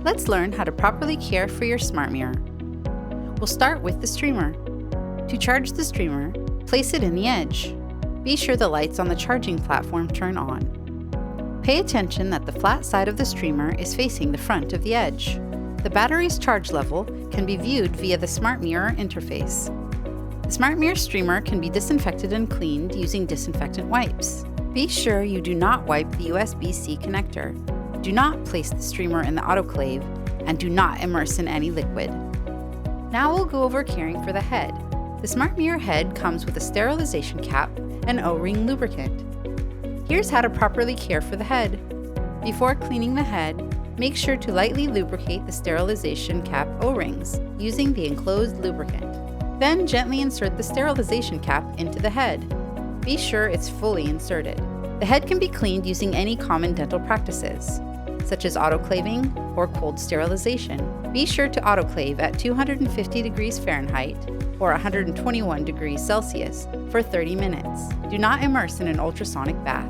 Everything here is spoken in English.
Let's learn how to properly care for your SmartMirror. We'll start with the streamer. To charge the streamer, place it in the edge. Be sure the lights on the charging platform turn on. Pay attention that the flat side of the streamer is facing the front of the edge. The battery's charge level can be viewed via the SmartMirror interface. The SmartMirror streamer can be disinfected and cleaned using disinfectant wipes. Be sure you do not wipe the USB-C connector. Do not place the streamer in the autoclave, and do not immerse in any liquid. Now we'll go over caring for the head. The SmartMirror head comes with a sterilization cap and O-ring lubricant. Here's how to properly care for the head. Before cleaning the head, make sure to lightly lubricate the sterilization cap O-rings using the enclosed lubricant. Then gently insert the sterilization cap into the head. Be sure it's fully inserted. The head can be cleaned using any common dental practices, such as autoclaving or cold sterilization. Be sure to autoclave at 250 degrees Fahrenheit or 121 degrees Celsius for 30 minutes. Do not immerse in an ultrasonic bath.